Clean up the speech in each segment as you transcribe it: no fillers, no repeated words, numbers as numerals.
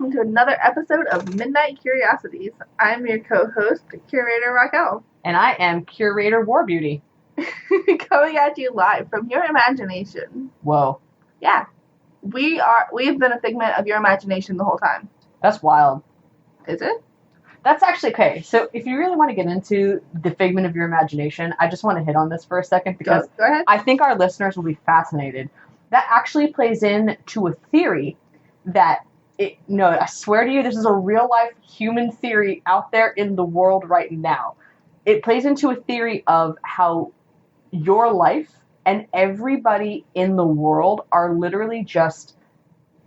welcome to another episode of Midnight Curiosities. I'm your co-host, Curator Rakkel. And I am Curator WarBeauty. Coming at you live from your imagination. Whoa. Yeah. We have been a figment of your imagination the whole time. That's wild. Is it? That's actually okay. So if you really want to get into the figment of your imagination, I just want to hit on this for a second because Go ahead. I think our listeners will be fascinated. That actually plays into a theory that, I swear to you, this is a real-life human theory out there in the world right now. It plays into a theory of how your life and everybody in the world are literally just,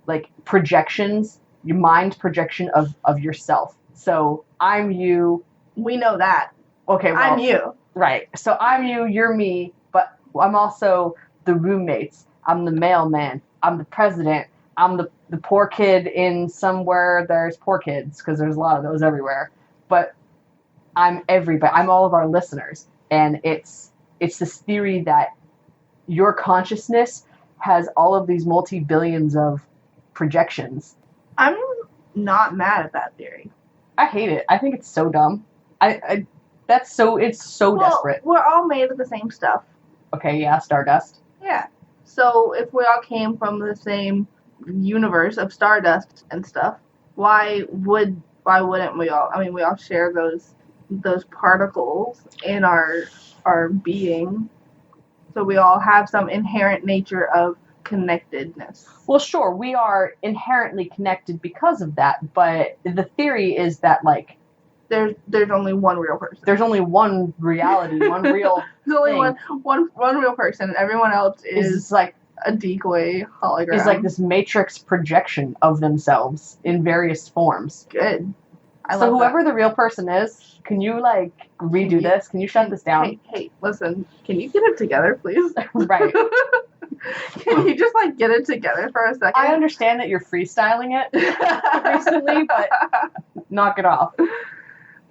like, projections, your mind projection of yourself. So, I'm you. We know that. Okay, well. I'm you. Right. So, I'm you, you're me, but I'm also the roommates. I'm the mailman. I'm the president. I'm the poor kid in somewhere there's poor kids, because there's a lot of those everywhere. But I'm everybody. I'm all of our listeners. And it's this theory that your consciousness has all of these multi-billions of projections. I'm not mad at that theory. I hate it. I think it's so dumb. It's so desperate. We're all made of the same stuff. Okay, yeah, stardust. Yeah. So if we all came from the same universe of stardust and stuff, why wouldn't we all? I mean, we all share those particles in our being. So we all have some inherent nature of connectedness. Well, sure, we are inherently connected because of that, but the theory is that, like, there's only one real person. There's only one reality, one real There's only thing. one real person, and everyone else is like a decoy hologram. Is like this matrix projection of themselves in various forms. Good. So whoever the real person is, can you, like, redo this? Can you shut this down? Hey, listen, can you get it together, please? Right. Can you just, like, get it together for a second? I understand that you're freestyling it recently, but knock it off.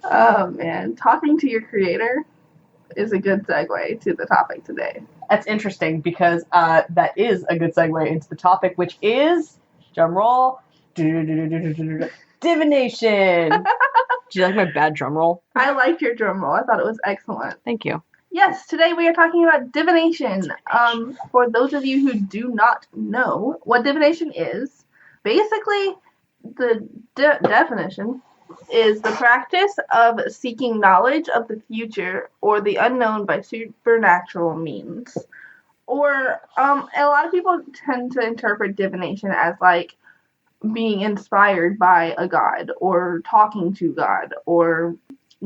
Oh, man. Talking to your creator is a good segue to the topic today. That's interesting because that is a good segue into the topic, which is, drum roll, divination. Do you like my bad drum roll? I liked your drum roll. I thought it was excellent. Thank you. Yes, today we are talking about divination. For those of you who do not know what divination is, basically the definition is the practice of seeking knowledge of the future or the unknown by supernatural means. Or a lot of people tend to interpret divination as, like, being inspired by a god or talking to God or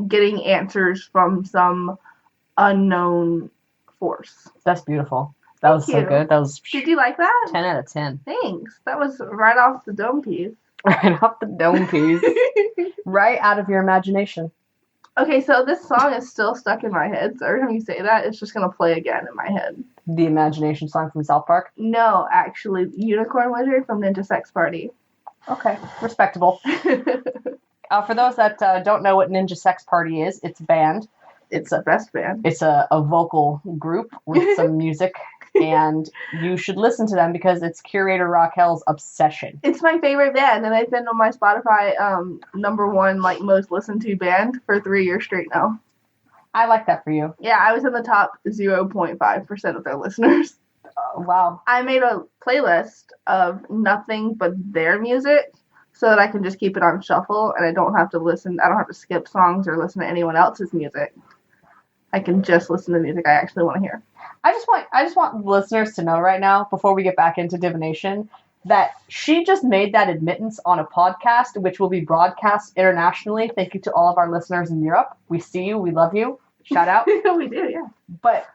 getting answers from some unknown force. That's beautiful. That was so good. That was. Did you like that? 10 out of 10. Thanks. That was right off the dome piece. Right off the dome piece. Right out of your imagination. Okay, so this song is still stuck in my head, so every time you say that, it's just going to play again in my head. The imagination song from South Park? No, actually, Unicorn Wizard from Ninja Sex Party. Okay, respectable. For those that don't know what Ninja Sex Party is, it's a band. It's the best band. It's a vocal group with some music, and you should listen to them because it's Curator Rakkel's obsession. It's my favorite band, and I've been on my Spotify #1 like most listened to band for 3 years straight now. I like that for you. Yeah, I was in the top 0.5% of their listeners. Wow. I made a playlist of nothing but their music so that I can just keep it on shuffle and I don't have to skip songs or listen to anyone else's music. I can just listen to music I actually want to hear. I just want listeners to know right now, before we get back into divination, that she just made that admittance on a podcast, which will be broadcast internationally. Thank you to all of our listeners in Europe. We see you. We love you. Shout out. We do, yeah. But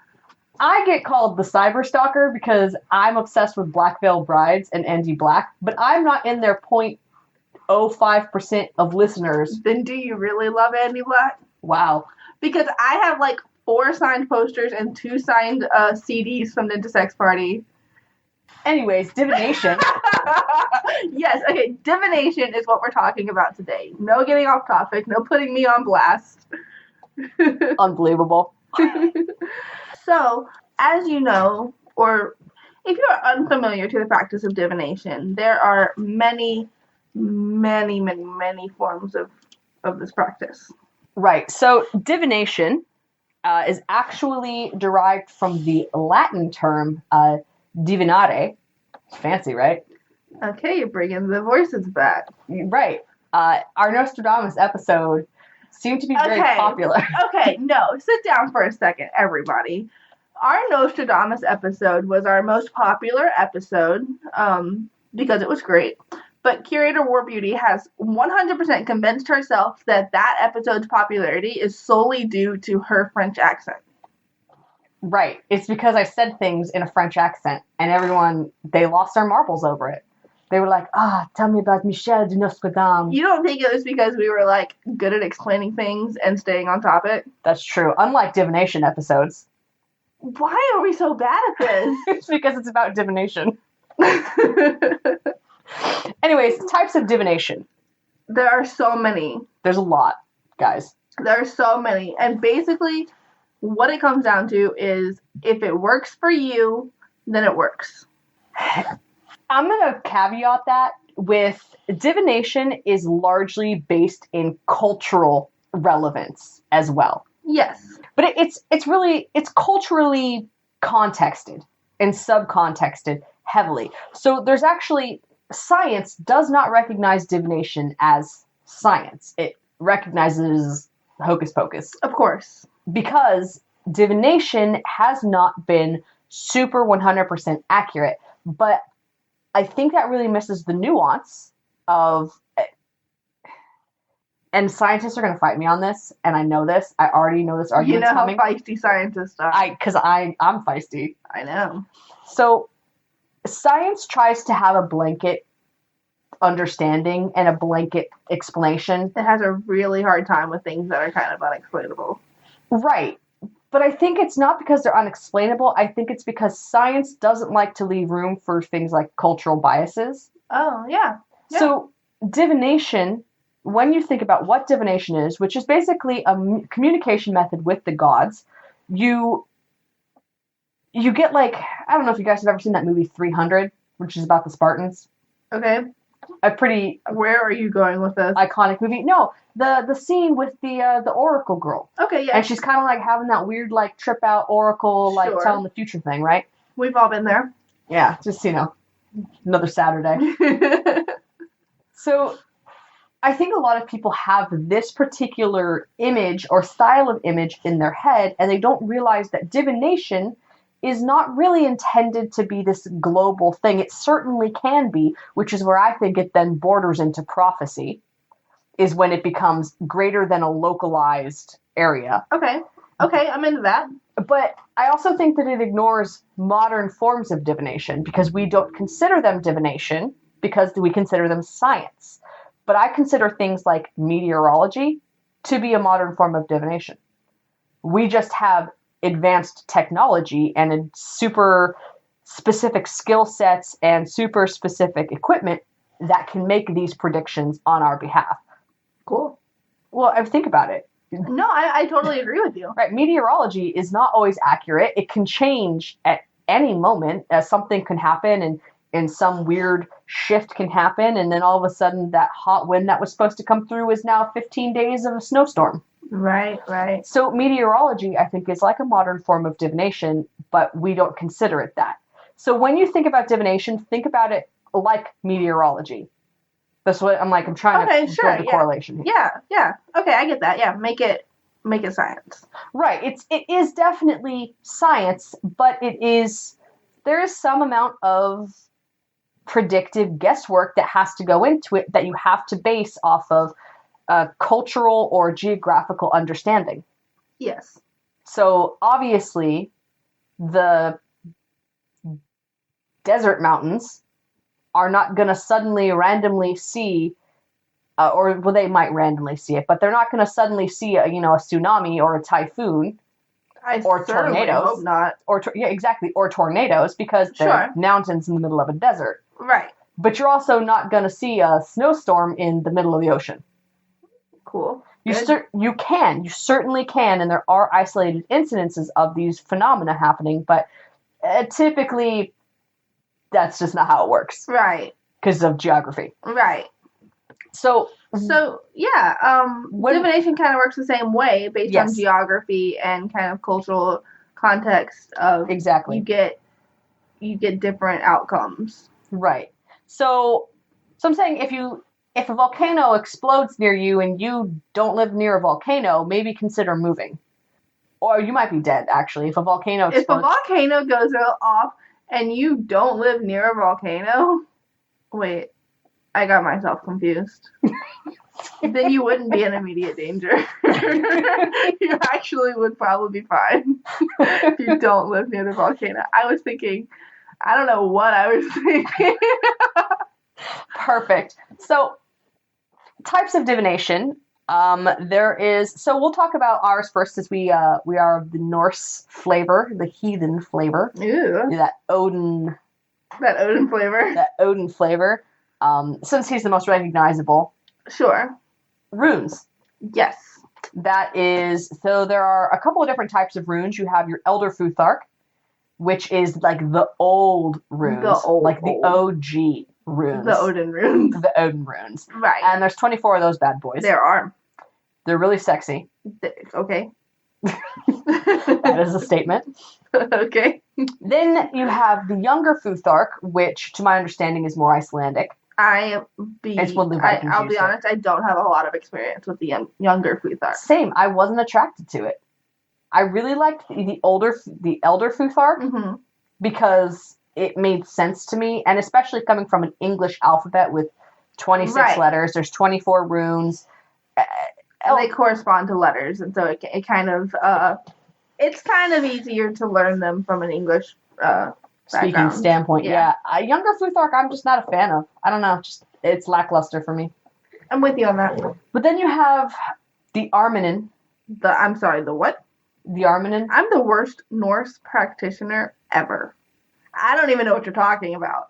I get called the cyber stalker because I'm obsessed with Black Veil Brides and Andy Black, but I'm not in their 0.05% of listeners. Then do you really love Andy Black? Wow. Because I have, like, 4 signed posters and 2 signed CDs from Ninja Sex Party. Anyways, divination. Yes, okay, divination is what we're talking about today. No getting off topic, no putting me on blast. Unbelievable. So, as you know, or if you're unfamiliar to the practice of divination, there are many many, many, many forms of this practice. Right. So divination is actually derived from the Latin term divinare. Fancy, right? Okay, you're bringing the voices back. Right. Our Nostradamus episode seemed to be very popular. Okay, no, sit down for a second, everybody. Our Nostradamus episode was our most popular episode because it was great. But Curator WarBeauty has 100% convinced herself that episode's popularity is solely due to her French accent. Right. It's because I said things in a French accent, and everyone, they lost their marbles over it. They were like, tell me about Michel de Nostradamus. You don't think it was because we were, like, good at explaining things and staying on topic? That's true. Unlike divination episodes. Why are we so bad at this? It's because it's about divination. Anyways, types of divination. There are so many. There's a lot, guys. There are so many. And basically, what it comes down to is if it works for you, then it works. I'm going to caveat that with divination is largely based in cultural relevance as well. Yes. But it's culturally contexted and subcontexted heavily. So there's actually, science does not recognize divination as science. It recognizes hocus pocus. Of course. Because divination has not been super 100% accurate. But I think that really misses the nuance of, and scientists are going to fight me on this, and I know this. I already know this argument's coming. You know how feisty scientists are. Because I'm feisty. I know. So, science tries to have a blanket understanding and a blanket explanation. It has a really hard time with things that are kind of unexplainable. Right. But I think it's not because they're unexplainable. I think it's because science doesn't like to leave room for things like cultural biases. Oh, yeah. So, divination, when you think about what divination is, which is basically a communication method with the gods, you get like, I don't know if you guys have ever seen that movie 300, which is about the Spartans. Okay. A pretty... Where are you going with this? Iconic movie. No, the scene with the Oracle girl. Okay, yeah. And she's kind of like having that weird like trip out Oracle, like Sure. telling the future thing, right? We've all been there. Yeah, just, another Saturday. So, I think a lot of people have this particular image or style of image in their head, and they don't realize that divination is not really intended to be this global thing. It certainly can be, which is where I think it then borders into prophecy, is when it becomes greater than a localized area. Okay, I'm into that. But I also think that it ignores modern forms of divination because we don't consider them divination because we consider them science. But I consider things like meteorology to be a modern form of divination. We just have advanced technology and super specific skill sets and super specific equipment that can make these predictions on our behalf. Cool. Well, think about it. No, I totally agree with you. Right, meteorology is not always accurate. It can change at any moment. Something can happen and some weird shift can happen, and then all of a sudden that hot wind that was supposed to come through is now 15 days of a snowstorm. Right. So meteorology, I think, is like a modern form of divination, but we don't consider it that. So when you think about divination, think about it like meteorology. That's what I'm trying to build the correlation here. Yeah. Okay, I get that. Yeah, make it science. Right. It is definitely science, but there is some amount of predictive guesswork that has to go into it that you have to base off of cultural or geographical understanding. Yes. So obviously, the desert mountains are not going to suddenly randomly see, they might randomly see it, but they're not going to suddenly see a tsunami or a typhoon. Or tornadoes. Hope not. Exactly. Or tornadoes because they're mountains in the middle of a desert. Right. But you're also not going to see a snowstorm in the middle of the ocean. Cool. You certainly can, and there are isolated incidences of these phenomena happening, but typically that's just not how it works. Right. Because of geography. Right. So divination kind of works the same way based on geography and kind of cultural context of exactly. You get different outcomes. Right. So I'm saying if a volcano explodes near you and you don't live near a volcano, maybe consider moving. Or you might be dead, actually, if a volcano explodes. If a volcano goes off and you don't live near a volcano, wait, I got myself confused. Then you wouldn't be in immediate danger. You actually would probably be fine if you don't live near the volcano. I was thinking, I don't know what I was thinking. Perfect. So, types of divination. So we'll talk about ours first, as we are of the Norse flavor, the heathen flavor. Ew. That Odin flavor. Since he's the most recognizable. Sure. Runes. Yes. That is, so there are a couple of different types of runes. You have your Elder Futhark, which is like the old runes. The OG runes. The Odin runes. The Odin runes. Right. And there's 24 of those bad boys. There are. They're really sexy. Okay. That is a statement. Okay. Then you have the Younger Futhark, which, to my understanding, is more Icelandic. I'll be honest, I don't have a whole lot of experience with the Younger Futhark. Same. I wasn't attracted to it. I really liked the Elder Futhark because it made sense to me, and especially coming from an English alphabet with 26 letters, there's 24 runes. And they correspond to letters, and so it kind of it's kind of easier to learn them from an English speaking standpoint. Yeah. Younger Futhark, I'm just not a fan of. I don't know, it's lackluster for me. I'm with you on that. But then you have the Arminen. The what? The Arminen. I'm the worst Norse practitioner ever. I don't even know what you're talking about.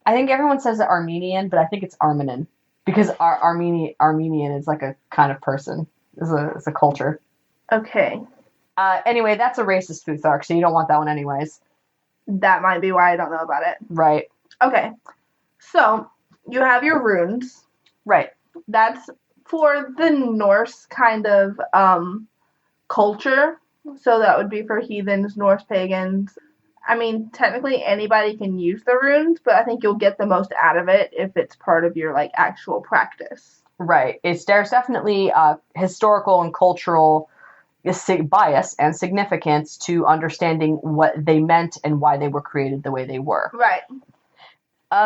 I think everyone says the Armenian, but I think it's Arminen. Because Armenian is like a kind of person. It's a culture. Okay. Anyway, that's a racist Futhark, so you don't want that one anyways. That might be why I don't know about it. Right. Okay. So, you have your runes. Right. That's for the Norse kind of culture. So that would be for heathens, Norse pagans. I mean, technically anybody can use the runes, but I think you'll get the most out of it if it's part of your actual practice. Right. There's definitely historical and cultural bias and significance to understanding what they meant and why they were created the way they were. Right.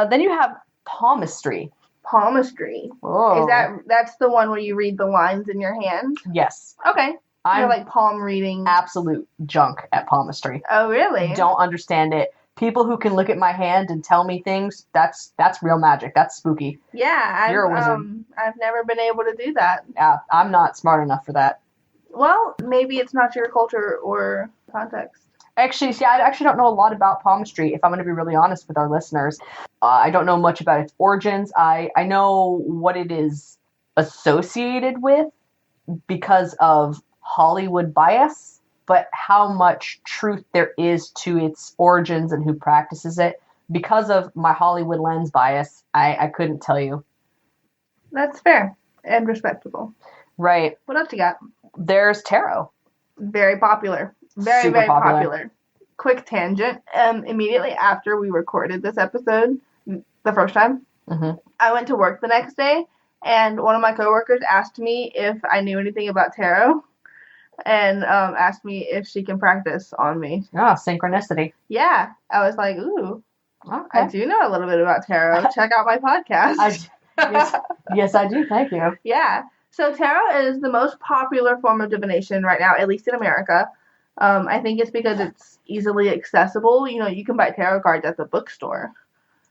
Then you have palmistry. Palmistry. Oh. That's the one where you read the lines in your hand? Yes. Okay. You're like palm reading. Absolute junk at palmistry. Oh, really? Don't understand it. People who can look at my hand and tell me things, that's real magic. That's spooky. Yeah. You're a wizard. I've never been able to do that. Yeah, I'm not smart enough for that. Well, maybe it's not your culture or context. Actually, I actually don't know a lot about palmistry, if I'm going to be really honest with our listeners. I don't know much about its origins. I know what it is associated with because of Hollywood bias, but how much truth there is to its origins and who practices it, because of my Hollywood lens bias, I couldn't tell you. That's fair and respectable. Right. What else you got? There's tarot. Very popular. Very, super very popular. Quick tangent. Immediately after we recorded this episode, the first time, I went to work the next day, and one of my coworkers asked me if I knew anything about tarot, and asked me if she can practice on me. Oh, synchronicity. Yeah. I was like, ooh, okay. I do know a little bit about tarot. Check out my podcast. Yes, I do. Thank you. Yeah. So tarot is the most popular form of divination right now, at least in America. I think it's because it's easily accessible. You know, you can buy tarot cards at the bookstore.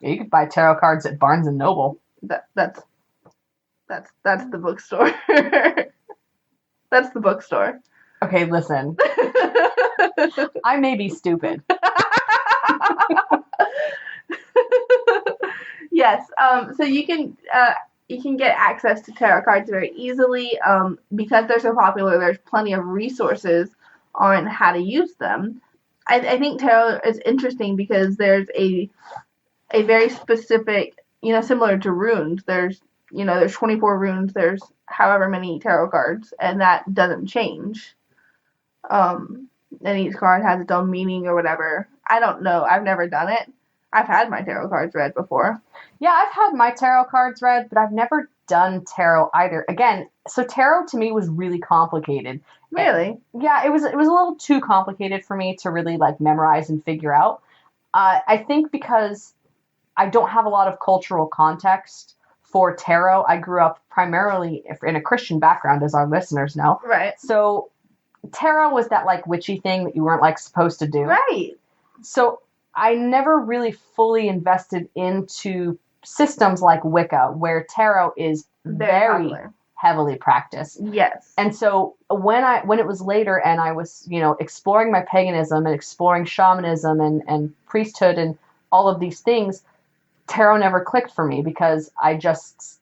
Yeah, you can buy tarot cards at Barnes and Noble. That's the bookstore. That's the bookstore. Okay, listen. I may be stupid. Yes. So you can get access to tarot cards very easily. Because they're so popular, there's plenty of resources on how to use them. I think tarot is interesting because there's a very specific, similar to runes, there's there's 24 runes, there's however many tarot cards, and that doesn't change. And each card has its own meaning or whatever. I don't know. I've never done it. I've had my tarot cards read before. Yeah, I've had my tarot cards read, but I've never done tarot either. Again, so tarot to me was really complicated. Really? Yeah, it was a little too complicated for me to really like memorize and figure out. I think because I don't have a lot of cultural context for tarot. I grew up primarily in a Christian background, as our listeners know. Right. So tarot was that like witchy thing that you weren't like supposed to do. Right. So I never really fully invested into systems like Wicca, where tarot is very heavily practiced. Yes. And so when it was later and I was, exploring my paganism and exploring shamanism and priesthood and all of these things, tarot never clicked for me because I just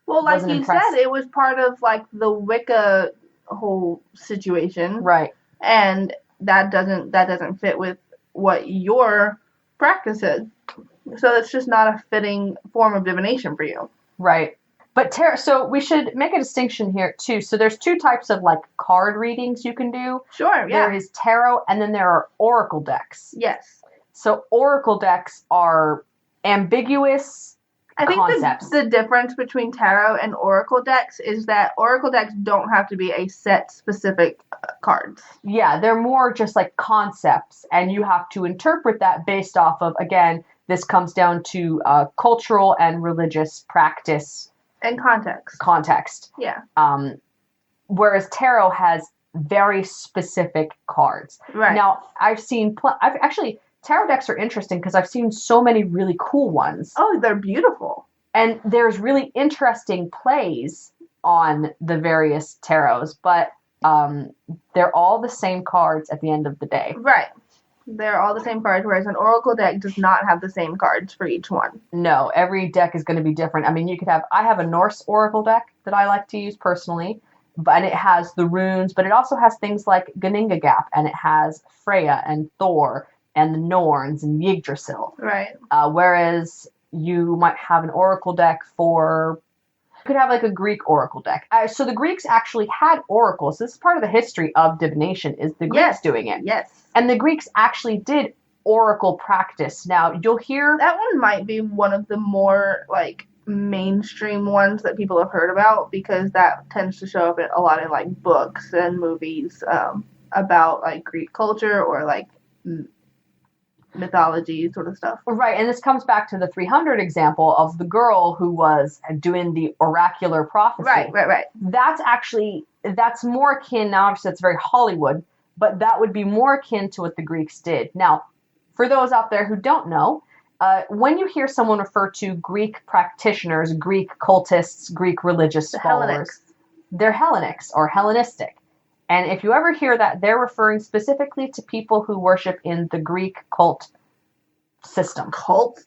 like wasn't you impressed. said, it was part of like the Wicca whole situation. Right. And that doesn't fit with what your practice is. So it's just not a fitting form of divination for you. Right. But tarot, so we should make a distinction here too. So there's two types of like card readings you can do. Sure, yeah. There is tarot and then there are oracle decks. Yes. So oracle decks are ambiguous concepts. I think the difference between tarot and oracle decks is that oracle decks don't have to be a set specific cards. Yeah, they're more just like concepts, and you have to interpret that based off of, again, this comes down to cultural and religious practice. And context. Yeah. Whereas tarot has very specific cards. Right. Now, tarot decks are interesting because I've seen so many really cool ones. Oh, they're beautiful. And there's really interesting plays on the various tarots, but they're all the same cards at the end of the day. Right. They're all the same cards, whereas an oracle deck does not have the same cards for each one. No, every deck is going to be different. I mean, I have a Norse oracle deck that I like to use personally, and it has the runes, but it also has things like Guningagap, and it has Freya and Thor and the Norns and Yggdrasil. Right. Whereas you might have an oracle deck you could have like a Greek oracle deck. So the Greeks actually had oracles. This is part of the history of divination, is the Greeks doing it. Yes. And the Greeks actually did oracle practice. Now, you'll hear... That one might be one of the more, like, mainstream ones that people have heard about, because that tends to show up a lot in, like, books and movies about, like, Greek culture or, like, mythology sort of stuff. Right, and this comes back to the 300 example of the girl who was doing the oracular prophecy. Right. That's more akin, now obviously that's very Hollywood, but that would be more akin to what the Greeks did. Now, for those out there who don't know, when you hear someone refer to Greek practitioners, Greek cultists, Greek religious followers, they're Hellenics or Hellenistic. And if you ever hear that, they're referring specifically to people who worship in the Greek cult system. Cult?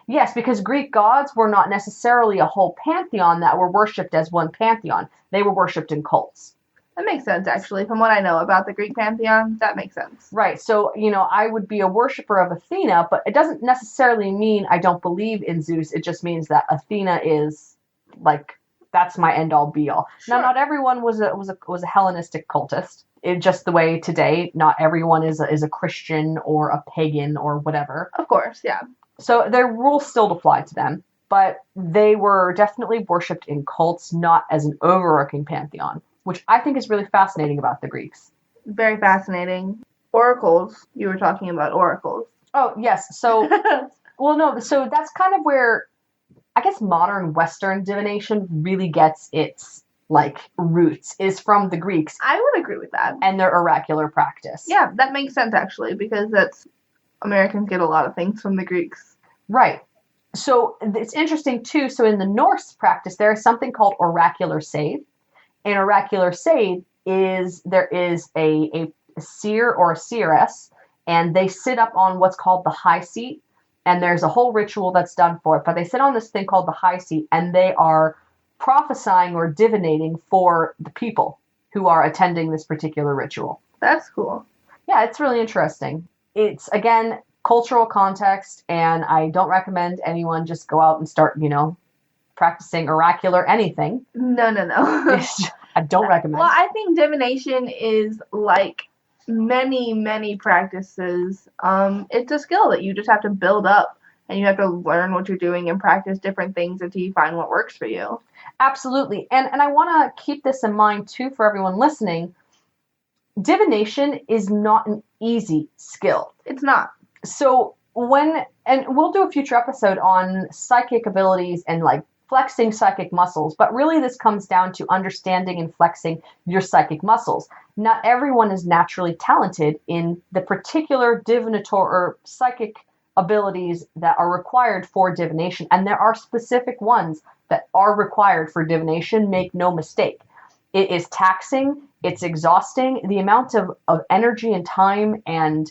Yes, because Greek gods were not necessarily a whole pantheon that were worshipped as one pantheon. They were worshipped in cults. That makes sense, actually. From what I know about the Greek pantheon, that makes sense. Right. So, I would be a worshiper of Athena, but it doesn't necessarily mean I don't believe in Zeus. It just means that Athena is, like, that's my end-all be-all. Sure. Now, not everyone was a Hellenistic cultist. Just the way today, not everyone is a Christian or a pagan or whatever. Of course, yeah. So their rules still apply to them, but they were definitely worshipped in cults, not as an overarching pantheon, which I think is really fascinating about the Greeks. Very fascinating. Oracles. You were talking about oracles. Oh, yes. So, so that's kind of where I guess modern Western divination really gets its, like, roots, is from the Greeks. I would agree with that. And their oracular practice. Yeah, that makes sense, actually, because Americans get a lot of things from the Greeks. Right. So it's interesting, too. So in the Norse practice, there is something called oracular save. An oracular save there is a seer or a seeress, and they sit up on what's called the high seat. And there's a whole ritual that's done for it. But they sit on this thing called the high seat, and they are prophesying or divinating for the people who are attending this particular ritual. That's cool. Yeah, it's really interesting. It's, again, cultural context, and I don't recommend anyone just go out and start, practicing oracular anything. No. I don't recommend. Well, I think divination is like many practices. It's a skill that you just have to build up, and you have to learn what you're doing and practice different things until you find what works for you. Absolutely. And I want to keep this in mind, too, for everyone listening. Divination is not an easy skill. It's not. So and we'll do a future episode on psychic abilities and like flexing psychic muscles, but really this comes down to understanding and flexing your psychic muscles. Not everyone is naturally talented in the particular divinator or psychic abilities that are required for divination, and there are specific ones that are required for divination, make no mistake. It is taxing, it's exhausting, the amount of energy and time and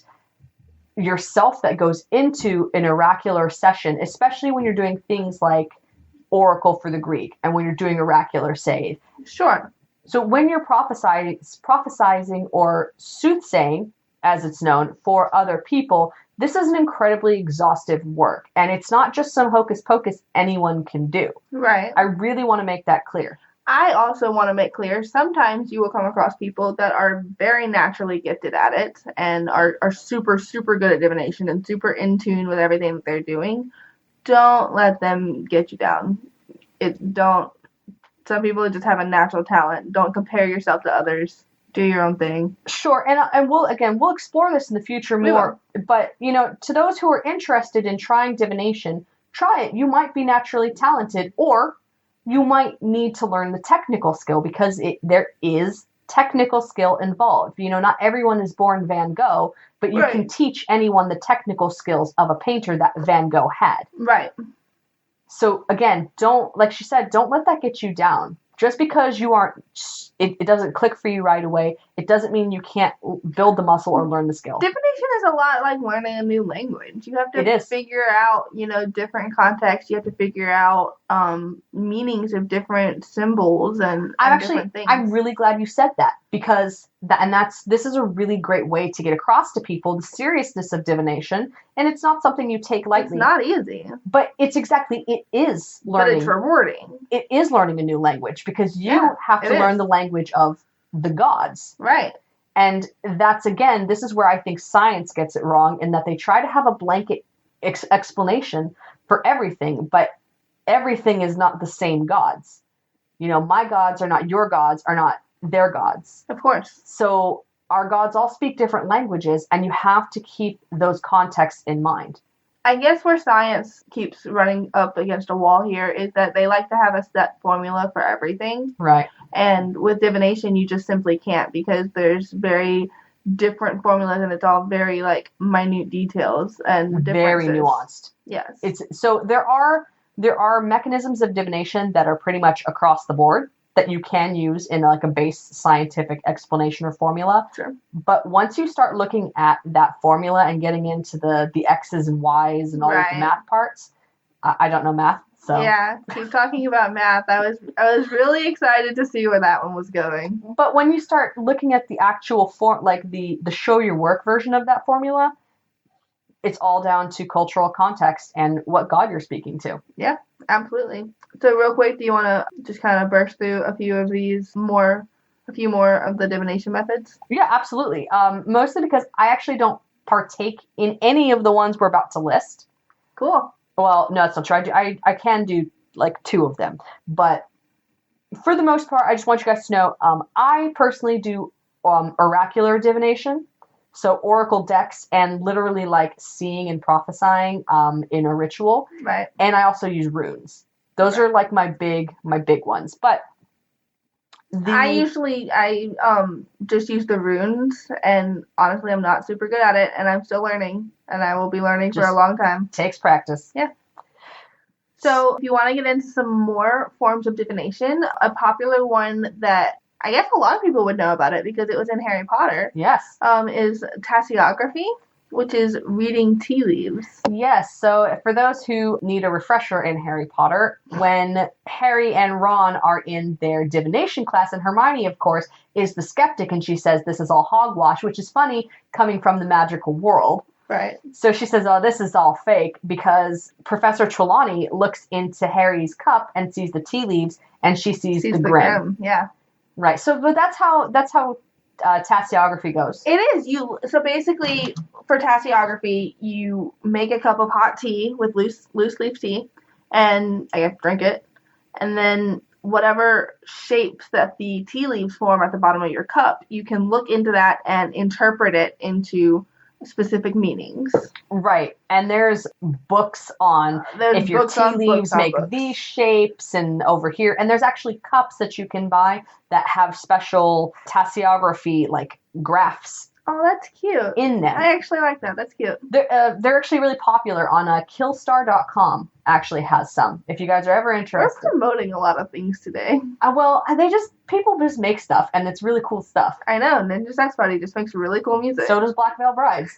yourself that goes into an oracular session, especially when you're doing things like oracle for the Greek and when you're doing oracular sage. Sure. So when you're prophesizing or soothsaying, as it's known, for other people, this is an incredibly exhaustive work. And it's not just some hocus pocus anyone can do. Right. I really want to make that clear. I also want to make clear, sometimes you will come across people that are very naturally gifted at it and are super good at divination and super in tune with everything that they're doing. Don't let them get you down. Some people just have a natural talent. Don't compare yourself to others. Do your own thing. Sure, and we'll explore this in the future more. But to those who are interested in trying divination, try it. You might be naturally talented, or you might need to learn the technical skill because there is technical skill involved. Not everyone is born Van Gogh, but you can teach anyone the technical skills of a painter that Van Gogh had. Right. So again, like she said, don't let that get you down. Just because you aren't, it doesn't click for you right away, it doesn't mean you can't build the muscle or learn the skill. Divination is a lot like learning a new language. You have to figure out, different contexts. You have to figure out meanings of different symbols and different things. I'm really glad you said that because this is a really great way to get across to people the seriousness of divination, and it's not something you take lightly. It's not easy. But it is learning. But it's rewarding. It is learning a new language because you have to learn the language of the gods. Right. And this is where I think science gets it wrong in that they try to have a blanket explanation for everything, but everything is not the same gods. My gods are not your gods, are not their gods. Of course. So our gods all speak different languages, and you have to keep those contexts in mind. I guess where science keeps running up against a wall here is that they like to have a set formula for everything. Right. And with divination, you just simply can't because there's very different formulas and it's all very minute details and very nuanced. Yes. There are mechanisms of divination that are pretty much across the board that you can use in a base scientific explanation or formula. Sure. But once you start looking at that formula and getting into the X's and Y's and all of the math parts, I don't know math, so. Yeah, keep talking about math. I was really excited to see where that one was going. But when you start looking at the actual form, the show your work version of that formula, it's all down to cultural context and what god you're speaking to. Yeah, absolutely. So real quick, do you want to just kind of burst through a few more of the divination methods? Yeah, absolutely. Mostly because I actually don't partake in any of the ones we're about to list. Cool. Well, no, that's not true. I can do 2 of them, but for the most part, I just want you guys to know, I personally do oracular divination. So oracle decks and literally seeing and prophesying in a ritual. Right. And I also use runes. Those are my big ones. But I just use the runes, and honestly I'm not super good at it, and I'm still learning, and I will be learning for a long time. Takes practice. Yeah. So if you want to get into some more forms of divination, a popular one that I guess a lot of people would know about it because it was in Harry Potter. Yes. Is tasseography, which is reading tea leaves. Yes. So for those who need a refresher in Harry Potter, when Harry and Ron are in their divination class, and Hermione, of course, is the skeptic, and she says this is all hogwash, which is funny coming from the magical world. Right. So she says, oh, this is all fake because Professor Trelawney looks into Harry's cup and sees the tea leaves and she sees the grim. Yeah. Right. So, but that's how tasseography goes. It is. So basically, for tasseography, you make a cup of hot tea with loose leaf tea, and I guess drink it, and then whatever shapes that the tea leaves form at the bottom of your cup, you can look into that and interpret it into specific meanings. Right. And there's books on if your tea leaves make these shapes and over here. And there's actually cups that you can buy that have special tasseography, like graphs. Oh, that's cute. In them. I actually like that. That's cute. They're actually really popular on Killstar.com. Actually has some. If you guys are ever interested. We're promoting a lot of things today. Well, people just make stuff, and it's really cool stuff. I know. Ninja Sex Party just makes really cool music. So does Black Veil Brides.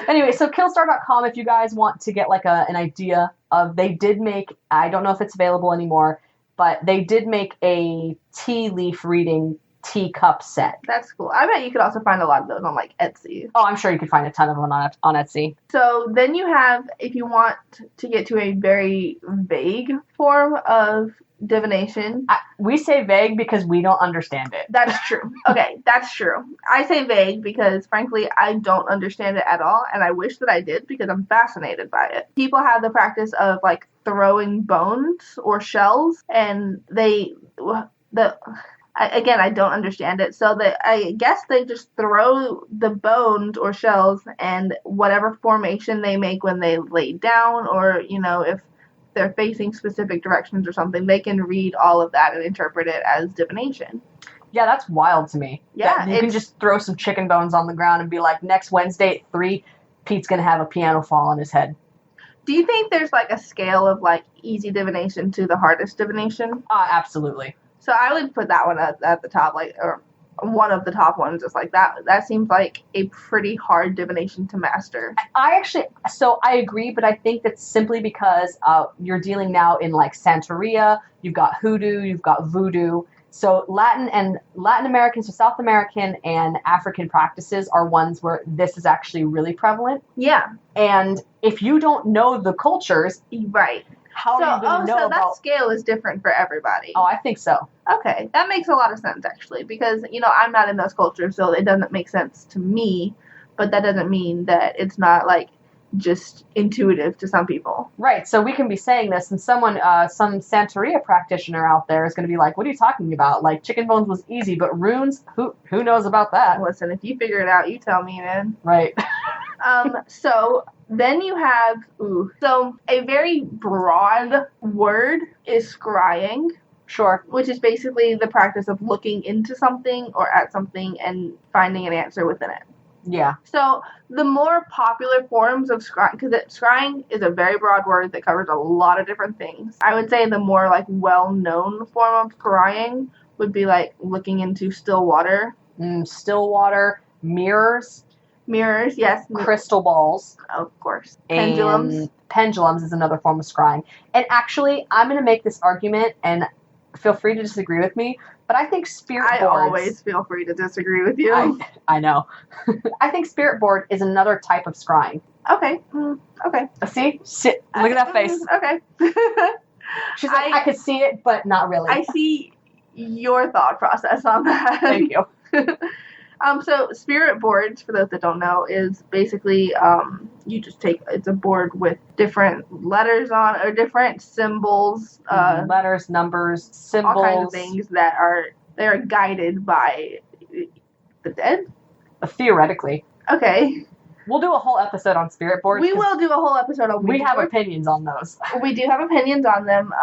Anyway, so Killstar.com, if you guys want to get like an idea of, they did make, I don't know if it's available anymore, but they did make a tea leaf reading teacup set. That's cool. I bet you could also find a lot of those on like Etsy. Oh, I'm sure you could find a ton of them on Etsy. So then you have, if you want to get to a very vague form of divination. We say vague because we don't understand it. That's true. Okay, that's true. I say vague because, frankly, I don't understand it at all, and I wish that I did because I'm fascinated by it. People have the practice of, like, throwing bones or shells, and again, I don't understand it. So I guess they just throw the bones or shells and whatever formation they make when they lay down, or, if they're facing specific directions or something, they can read all of that and interpret it as divination. Yeah, that's wild to me. Yeah. You can just throw some chicken bones on the ground and be like, next Wednesday at 3, Pete's going to have a piano fall on his head. Do you think there's like a scale of like easy divination to the hardest divination? Absolutely. So I would put that one at the top, like, or one of the top ones, just like that. That seems like a pretty hard divination to master. I agree, but I think that's simply because you're dealing now in like Santeria, you've got hoodoo, you've got voodoo. So Latin American, so South American and African practices are ones where this is actually really prevalent. Yeah. And if you don't know the cultures, right. How are you going to know about... So that scale is different for everybody. Oh, I think so. Okay. That makes a lot of sense, actually, because, I'm not in those cultures, so it doesn't make sense to me, but that doesn't mean that it's not, like, just intuitive to some people. Right. So we can be saying this, and some Santeria practitioner out there is going to be like, what are you talking about? Like, chicken bones was easy, but runes, who knows about that? Listen, if you figure it out, you tell me, man. Right. So then you have, so a very broad word is scrying. Sure. Which is basically the practice of looking into something or at something and finding an answer within it. Yeah. So the more popular forms of scrying, because scrying is a very broad word that covers a lot of different things. I would say the more like well-known form of scrying would be like looking into still water. Still water, mirrors. Mirrors, yes. Crystal balls. Of course. Pendulums. And pendulums is another form of scrying. And actually, I'm going to make this argument, and feel free to disagree with me, but I think spirit boards... I always feel free to disagree with you. I know. I think spirit board is another type of scrying. Okay. Okay. See? Look at that face. Okay. She's like, I could see it, but not really. I see your thought process on that. Thank you. So spirit boards, for those that don't know, is basically you just it's a board with different letters on, or different symbols, letters, numbers, symbols, all kinds of things that they're guided by the dead. Theoretically. Okay. We'll do a whole episode on spirit boards. We will do a whole episode on Ouija We have boards. opinions on those. We do have opinions on them,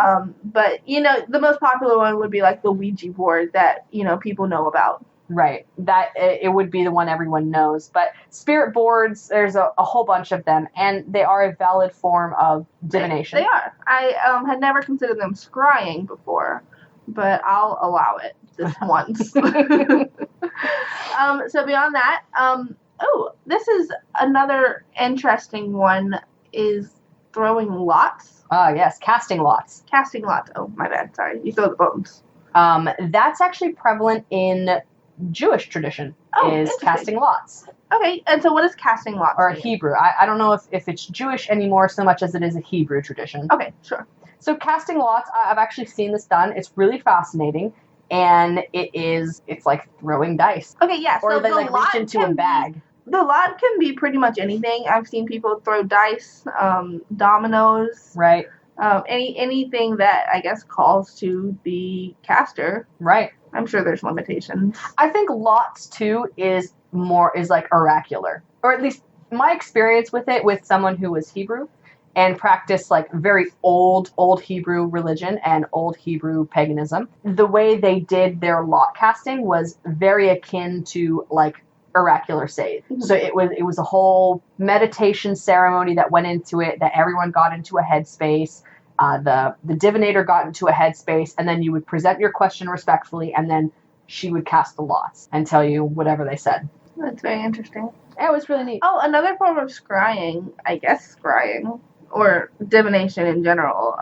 but the most popular one would be like the Ouija board that people know about. Right. That it would be the one everyone knows. But spirit boards, there's a whole bunch of them, and they are a valid form of divination. They are. I had never considered them scrying before, but I'll allow it this once. So beyond that, this is another interesting one, is throwing lots. Yes, casting lots. Casting lots. Oh, my bad. Sorry. You throw the bones. That's actually prevalent in Jewish tradition Oh, is interesting. casting lots. Okay, and so what is casting lots? Or mean? Hebrew. I don't know if it's Jewish anymore so much as it is a Hebrew tradition. Okay, sure. So casting lots, I've actually seen this done. It's really fascinating. And it's like throwing dice. Okay, yeah. Or so they like reach into a bag. The lot can be pretty much anything. I've seen people throw dice, dominoes. Right. Anything that I guess calls to the caster. Right. I'm sure there's limitations. I think lots too is like oracular, or at least my experience with it with someone who was Hebrew and practiced like very old Hebrew religion and old Hebrew paganism. The way they did their lot casting was very akin to like oracular save. Mm-hmm. So it was a whole meditation ceremony that went into it, that everyone got into a headspace. The divinator got into a headspace, and then you would present your question respectfully, and then she would cast the lots and tell you whatever they said. That's very interesting. It was really neat. Oh, another form of scrying, I guess scrying, or divination in general,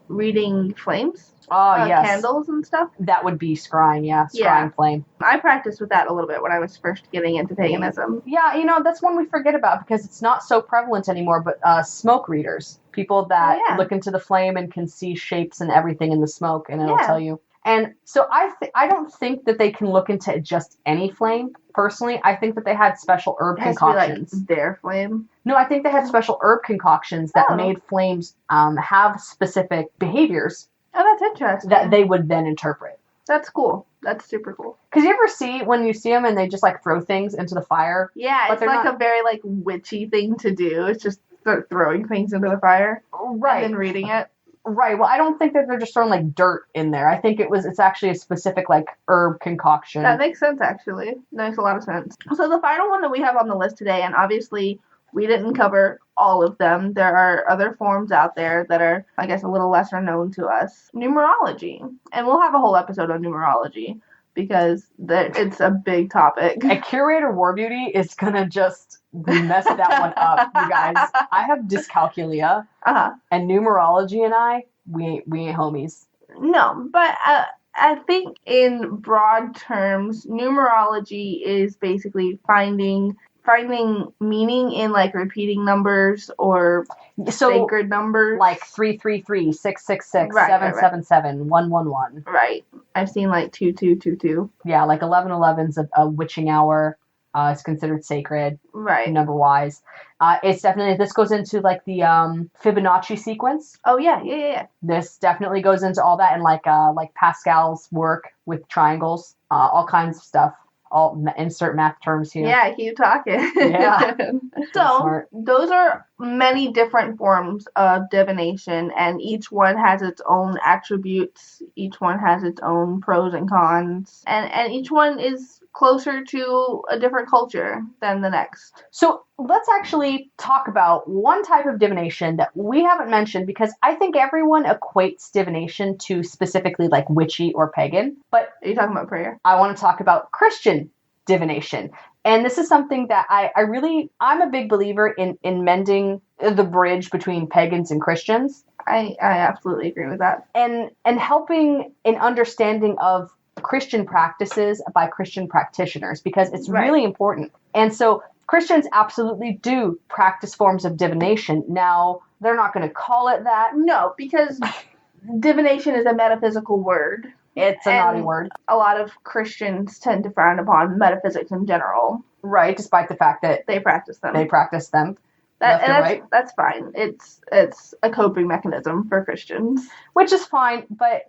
reading flames. Oh, yes. Candles and stuff. That would be scrying, yeah. Scrying flame. I practiced with that a little bit when I was first getting into paganism. Yeah, that's one we forget about because it's not so prevalent anymore, but smoke readers. People that look into the flame and can see shapes and everything in the smoke, and it'll tell you. And so I don't think that they can look into just any flame, personally. I think that they had special herb concoctions. To be like their flame? No, I think they had special herb concoctions that made flames have specific behaviors. Oh, that's interesting. That they would then interpret. That's cool. That's super cool. Because you ever see when you see them and they just like throw things into the fire? Yeah, it's like a very like witchy thing to do. It's just throwing things into the fire. Right. And then reading it. Right. Well, I don't think that they're just throwing like dirt in there. I think it's actually a specific like herb concoction. That makes sense, actually. That makes a lot of sense. So the final one that we have on the list today, and obviously we didn't cover all of them. There are other forms out there that are, I guess, a little lesser known to us. Numerology. And we'll have a whole episode on numerology because it's a big topic. A Curator WarBeauty is going to just mess that one up, you guys. I have dyscalculia. And numerology and we ain't homies. No, but I think in broad terms, numerology is basically finding meaning in like repeating numbers or sacred numbers. Like 333, 666, 777, 111. Right. I've seen like 2222. Yeah, like 1111's a witching hour. It's considered sacred. Right. Number-wise. It's definitely, this goes into like the Fibonacci sequence. Oh, yeah. This definitely goes into all that, and like Pascal's work with triangles, all kinds of stuff. Insert math terms here. Yeah, keep talking. Yeah. So, those are many different forms of divination, and each one has its own attributes. Each one has its own pros and cons. And each one is closer to a different culture than the next. So, let's actually talk about one type of divination that we haven't mentioned, because I think everyone equates divination to specifically like witchy or pagan. But are you talking about prayer? I want to talk about Christian divination. And this is something that I'm a big believer in mending the bridge between pagans and Christians. I absolutely agree with that. And helping in understanding of Christian practices by Christian practitioners, because it's really important. And so Christians absolutely do practice forms of divination. Now, they're not going to call it that. No, because divination is a metaphysical word. It's a naughty word. A lot of Christians tend to frown upon metaphysics in general. Right, despite the fact that they practice them. That's fine. It's a coping mechanism for Christians. Which is fine, but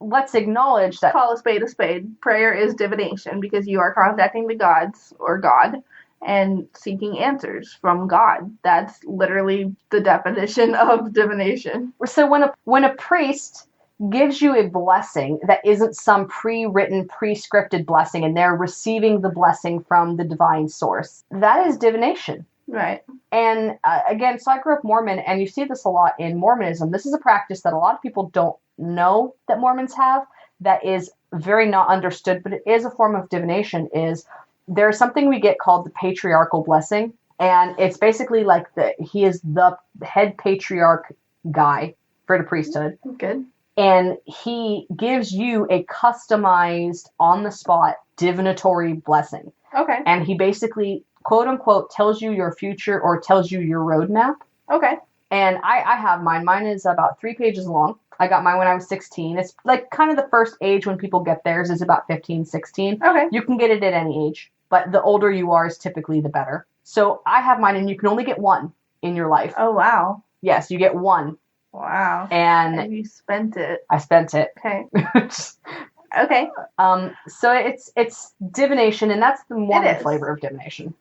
let's acknowledge that. Call a spade a spade. Prayer is divination because you are contacting the gods or God and seeking answers from God. That's literally the definition of divination. So when a priest gives you a blessing that isn't some pre-written, pre-scripted blessing, and they're receiving the blessing from the divine source, that is divination. Right. And again, so I grew up Mormon, and you see this a lot in Mormonism. This is a practice that a lot of people don't know that Mormons have, that is very not understood, but it is a form of divination. Is there's something we get called the patriarchal blessing, and it's basically like he is the head patriarch guy for the priesthood. Good. And he gives you a customized, on-the-spot divinatory blessing. Okay. And he basically, quote unquote, tells you your future or tells you your roadmap. Okay. And I have mine. Mine is about 3 pages long. I got mine when I was 16. It's like kind of the first age when people get theirs is about 15, 16. Okay. You can get it at any age, but the older you are is typically the better. So I have mine, and you can only get one in your life. Oh, wow. Yes, you get one. Wow. And you spent it. I spent it. Okay. Okay. So it's divination, and that's the Mormon flavor of divination.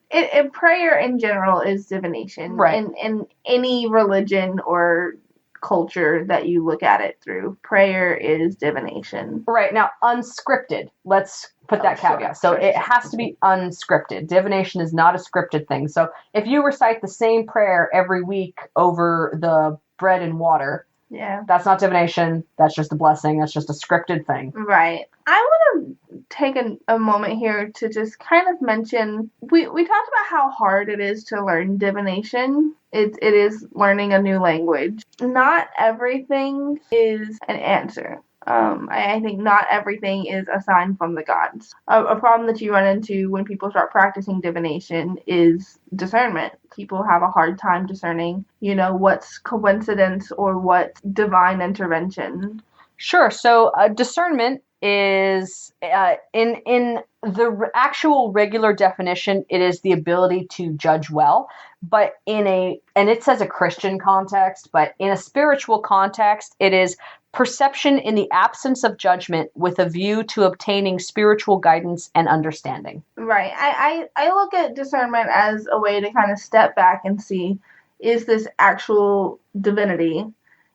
Prayer in general is divination. Right. In any religion or culture that you look at it through, prayer is divination. Right. Now, unscripted. Let's put that caveat. So it has to be unscripted. Divination is not a scripted thing. So if you recite the same prayer every week over the bread and water, yeah, that's not divination. That's just a blessing. That's just a scripted thing. Right. I want to take a moment here to just kind of mention, we talked about how hard it is to learn divination. It is learning a new language. Not everything is an answer. I think not everything is a sign from the gods. A problem that you run into when people start practicing divination is discernment. People have a hard time discerning, what's coincidence or what's divine intervention. Sure. So discernment is, in the actual regular definition, it is the ability to judge well. But and it says a Christian context, but in a spiritual context, it is perception in the absence of judgment with a view to obtaining spiritual guidance and understanding. Right. I look at discernment as a way to kind of step back and see, is this actual divinity?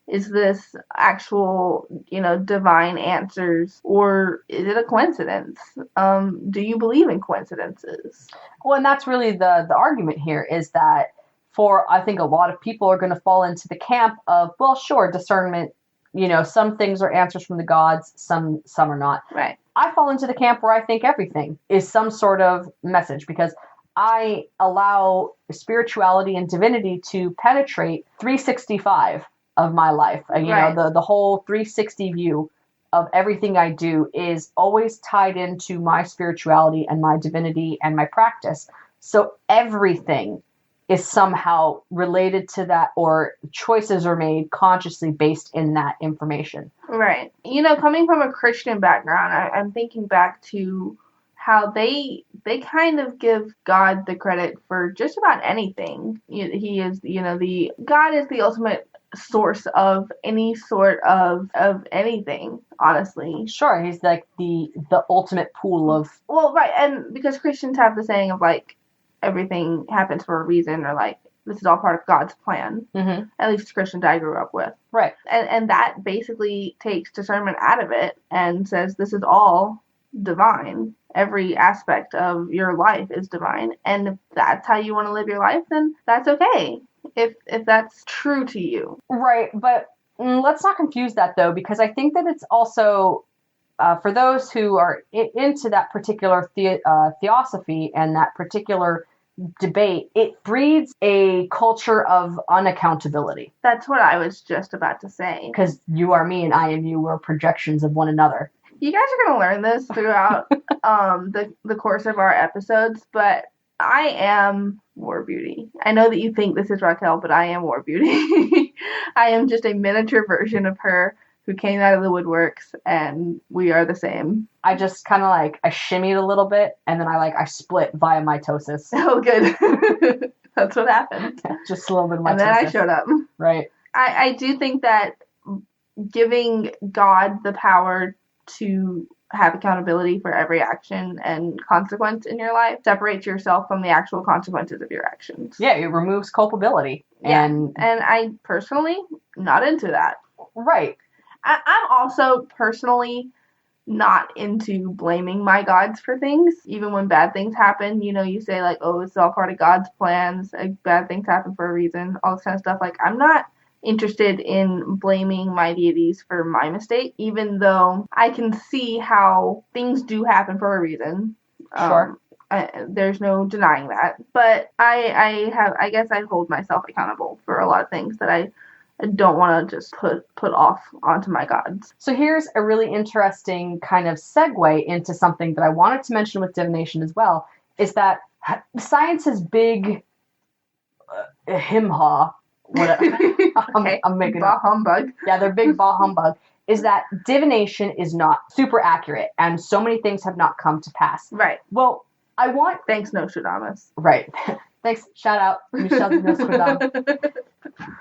Is this actual, divine answers, or is it a coincidence? Do you believe in coincidences? Well, and that's really the argument here is that I think a lot of people are going to fall into the camp of, well, sure, discernment, some things are answers from the gods, some are not. Right. I fall into the camp where I think everything is some sort of message because I allow spirituality and divinity to penetrate 365 of my life. Right. The whole 360 view of everything I do is always tied into my spirituality and my divinity and my practice. So everything is somehow related to that, or choices are made consciously based in that information. Right. Coming from a Christian background, I'm thinking back to how they kind of give God the credit for just about anything. He is, God is the ultimate source of any sort of anything, honestly. Sure, he's like the ultimate pool of... Well, right, and because Christians have the saying of, everything happens for a reason, or, this is all part of God's plan. Mm-hmm. At least Christians I grew up with. Right. And that basically takes discernment out of it and says this is all divine. Every aspect of your life is divine. And if that's how you want to live your life, then that's okay. If that's true to you. Right, but let's not confuse that, though, because I think that it's also, for those who are into that particular theosophy and that particular debate, it breeds a culture of unaccountability. That's what I was just about to say. Because you are me and I am you, we're projections of one another. You guys are going to learn this throughout the course of our episodes, but I am WarBeauty. I know that you think this is Rakkel, but I am WarBeauty. I am just a miniature version of her who came out of the woodworks, and we are the same. I just kind of I shimmied a little bit, and then I split via mitosis. Oh, good. That's what happened. Just a little bit of mitosis. And then I showed up. Right. I do think that giving God the power to have accountability for every action and consequence in your life separates yourself from the actual consequences of your actions. Yeah, it removes culpability. Yeah. And I personally not into that. Right. I'm also personally not into blaming my gods for things. Even when bad things happen, you say oh, it's all part of God's plans. Bad things happen for a reason. All this kind of stuff. I'm not interested in blaming my deities for my mistake, even though I can see how things do happen for a reason. Sure. There's no denying that. But I guess I hold myself accountable for a lot of things that I I don't want to just put off onto my gods. So here's a really interesting kind of segue into something that I wanted to mention with divination as well, is that science's big him-haw, Okay. I'm making bah humbug. Yeah, their big bah humbug, is that divination is not super accurate, and so many things have not come to pass. Right. Well, I want... Thanks, Nostradamus. Right. Thanks. Shout out, Michelle de Nostradamus.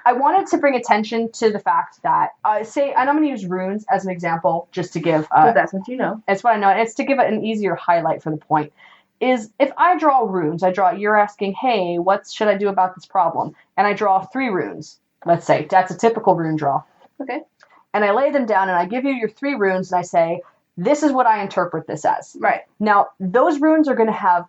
I wanted to bring attention to the fact that, and I'm going to use runes as an example, just to give... Because that's what you know. It's what I know. It's to give it an easier highlight for the point. Is if I draw runes, you're asking, hey, what should I do about this problem? And I draw 3 runes, let's say. That's a typical rune draw. Okay. And I lay them down and I give you your 3 runes and I say, this is what I interpret this as. Right. Now, those runes are going to have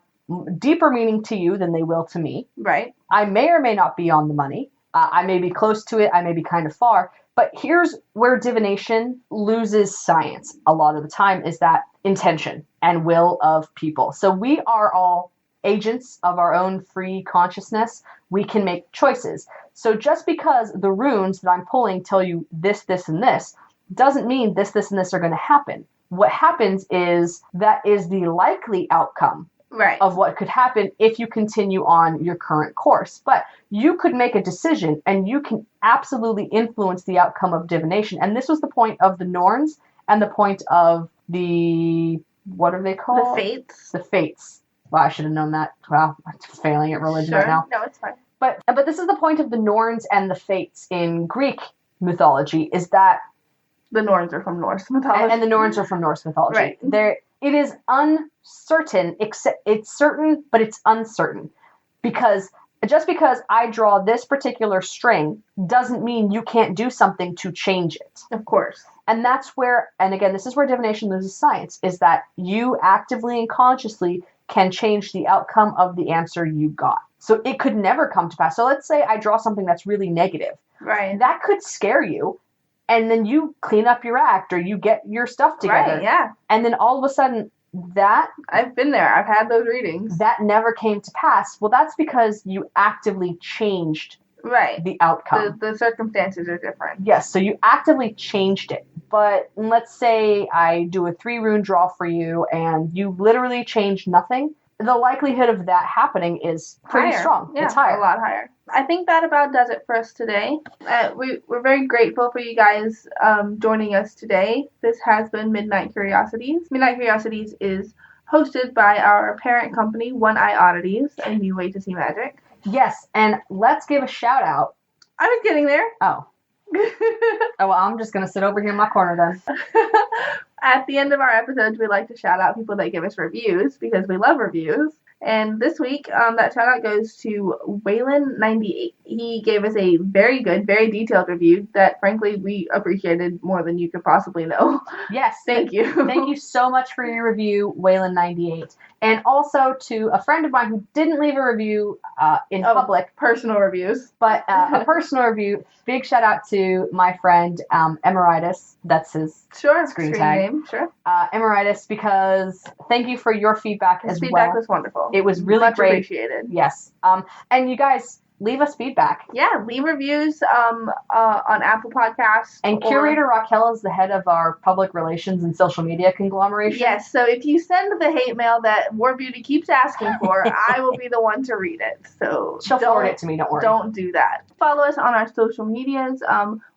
deeper meaning to you than they will to me. Right. I may or may not be on the money. I may be close to it. I may be kind of far. But here's where divination loses science a lot of the time, is that intention and will of people. So we are all agents of our own free consciousness. We can make choices. So just because the runes that I'm pulling tell you this, this, and this, doesn't mean this, this, and this are going to happen. What happens is that is the likely outcome Right. of what could happen if you continue on your current course. But you could make a decision and you can absolutely influence the outcome of divination. And this was the point of the Norns and the point of the, what are they called? The fates. The fates. Well, I should have known that. Well, I'm failing at religion right now. No, it's fine. But this is the point of the Norns and the fates in Greek mythology, is that The Norns are from Norse mythology. and the Norns are from Norse mythology. Right. It is uncertain, except it's certain, but it's uncertain. Because just because I draw this particular string doesn't mean you can't do something to change it. Of course. And that's where, and again, this is where divination loses science, is that you actively and consciously can change the outcome of the answer you got. So it could never come to pass. So let's say I draw something that's really negative. Right. That could scare you. And then you clean up your act or you get your stuff together. Right, yeah. And then all of a sudden that... I've been there. I've had those readings. That never came to pass. Well, that's because you actively changed Right. the outcome. The circumstances are different. Yes, so you actively changed it. But let's say I do a 3 rune draw for you and you literally changed nothing. The likelihood of that happening is pretty higher. strong. Yeah, it's higher. A lot higher. I think that about does it for us today. We're very grateful for you guys joining us today. This has been Midnight Curiosities. Midnight Curiosities is hosted by our parent company, One Eye Oddities, a new way to see magic. Yes, and let's give a shout out. I was getting there. Oh, well, I'm just going to sit over here in my corner then. At the end of our episodes, we like to shout out people that give us reviews because we love reviews. And this week, that shout out goes to Waylon98. He gave us a very good, very detailed review that, frankly, we appreciated more than you could possibly know. Yes. Thank you. Thank you so much for your review, Waylon98. And also to a friend of mine who didn't leave a review in public. Personal reviews. But a personal review. Big shout out to my friend, Emeritus. That's his screen tag. Name. Sure. Emeritus, because thank you for your feedback His as feedback well. was wonderful. It was really much great. Appreciated. Yes. And you guys, leave us feedback. Yeah, leave reviews on Apple Podcasts. And Curator Rakkel is the head of our public relations and social media conglomeration. Yes, so if you send the hate mail that WarBeauty keeps asking for, I will be the one to read it. So she'll forward it to me, don't worry. Don't do that. Follow us on our social medias.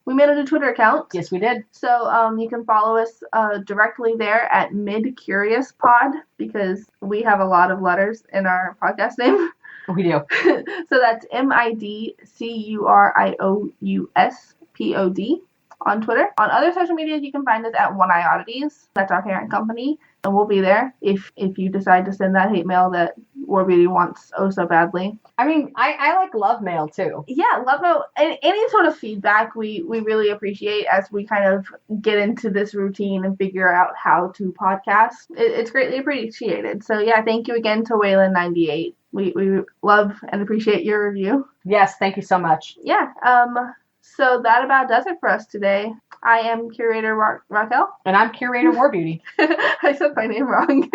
We made a new Twitter account. Yes, we did. So you can follow us directly there at MidCuriousPod because we have a lot of letters in our podcast name. We do. So that's MidCuriouspod on Twitter. On other social media, you can find us at One Eye Oddities. That's our parent company. And we'll be there if you decide to send that hate mail that WarBeauty wants oh so badly. I mean, I like love mail too. Yeah, love mail. Any sort of feedback we really appreciate as we kind of get into this routine and figure out how to podcast. It's greatly appreciated. So yeah, thank you again to Waylon98. We love and appreciate your review. Yes, thank you so much. Yeah, so that about does it for us today. I am Curator Rakkel. And I'm Curator WarBeauty. I said my name wrong.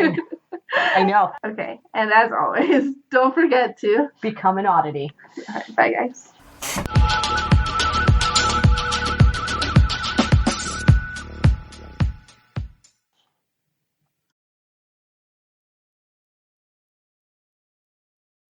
I know. Okay, and as always, don't forget to become an oddity. All right, bye guys.